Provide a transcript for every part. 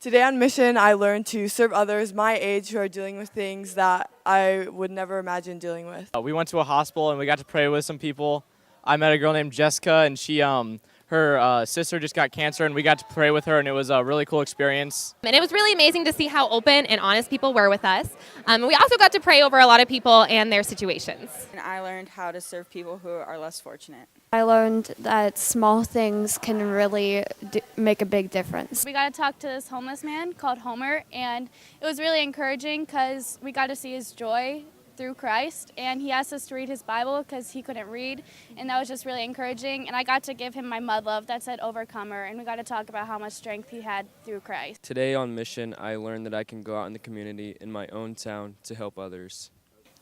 Today on mission, I learned to serve others my age who are dealing with things that I would never imagine dealing with. We went to a hospital and we got to pray with some people. I met a girl named Jessica, and her sister just got cancer, and we got to pray with her, and it was a really cool experience. And it was really amazing to see how open and honest people were with us. We also got to pray over a lot of people and their situations. And I learned how to serve people who are less fortunate. I learned that small things can really make a big difference. We got to talk to this homeless man called Homer, and it was really encouraging because we got to see his joy through Christ, and he asked us to read his Bible because he couldn't read, and that was just really encouraging. And I got to give him my mud love that said overcomer, and we got to talk about how much strength he had through Christ. Today on mission, I learned that I can go out in the community in my own town to help others.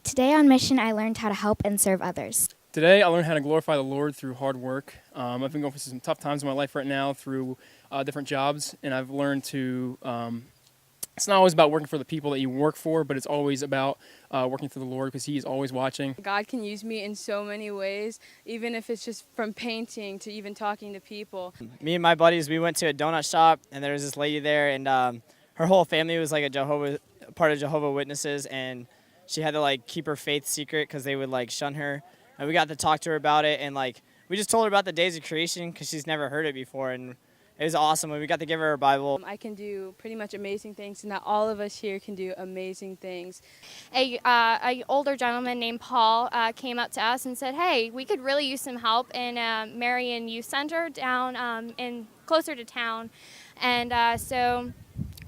Today on mission, I learned how to help and serve others. Today, I learned how to glorify the Lord through hard work. I've been going through some tough times in my life right now through different jobs, and I've learned to it's not always about working for the people that you work for, but it's always about working for the Lord because He's always watching. God can use me in so many ways, even if it's just from painting to even talking to people. Me and my buddies, we went to a donut shop, and there was this lady there, and her whole family was like part of Jehovah's Witnesses, and she had to like keep her faith secret because they would like shun her. And we got to talk to her about it, and like we just told her about the days of creation because she's never heard it before, and it was awesome. We got to give her a Bible. I can do pretty much amazing things, and that all of us here can do amazing things. A older gentleman named Paul came up to us and said, "Hey, we could really use some help in Marion Youth Center down in closer to town," and so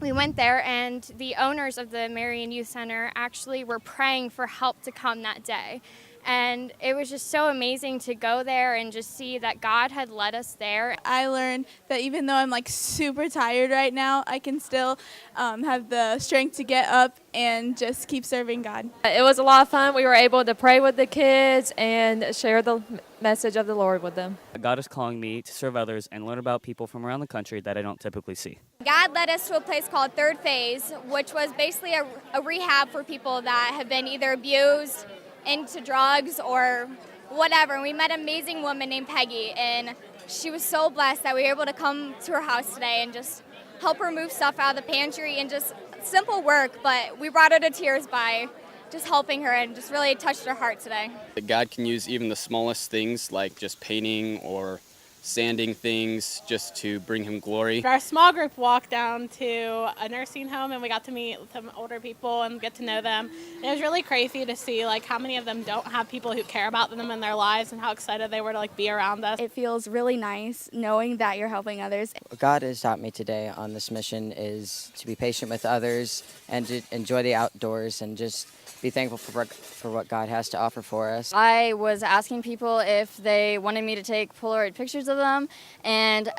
we went there, and the owners of the Marion Youth Center actually were praying for help to come that day. And it was just so amazing to go there and just see that God had led us there. I learned that even though I'm like super tired right now, I can still have the strength to get up and just keep serving God. It was a lot of fun. We were able to pray with the kids and share the message of the Lord with them. God is calling me to serve others and learn about people from around the country that I don't typically see. God led us to a place called Third Phase, which was basically a rehab for people that have been either abused, into drugs or whatever. And we met an amazing woman named Peggy, and she was so blessed that we were able to come to her house today and just help her move stuff out of the pantry and just simple work, but we brought her to tears by just helping her and just really touched her heart today. God can use even the smallest things like just painting or sanding things just to bring Him glory. Our small group walked down to a nursing home, and we got to meet some older people and get to know them. And it was really crazy to see like how many of them don't have people who care about them in their lives, and how excited they were to like be around us. It feels really nice knowing that you're helping others. What God has taught me today on this mission is to be patient with others and to enjoy the outdoors and just be thankful for what God has to offer for us. I was asking people if they wanted me to take Polaroid pictures of them, and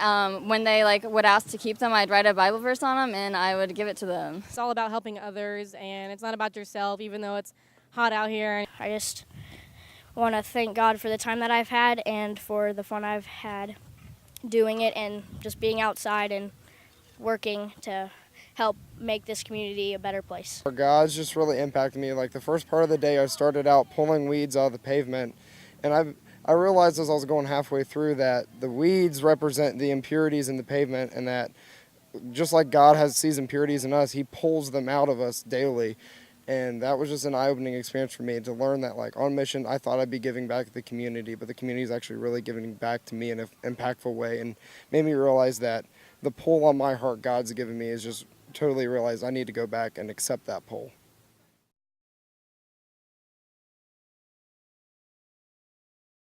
when they would ask to keep them, I'd write a Bible verse on them and I would give it to them. It's all about helping others, and it's not about yourself, even though it's hot out here. I just want to thank God for the time that I've had and for the fun I've had doing it and just being outside and working to help make this community a better place. God's just really impacted me. Like the first part of the day, I started out pulling weeds out of the pavement, and I realized as I was going halfway through that the weeds represent the impurities in the pavement, and that just like God sees impurities in us, He pulls them out of us daily. And that was just an eye-opening experience for me to learn that, like, on mission, I thought I'd be giving back to the community, but the community is actually really giving back to me in an impactful way, and made me realize that the pull on my heart God's given me is just totally realize I need to go back and accept that pull.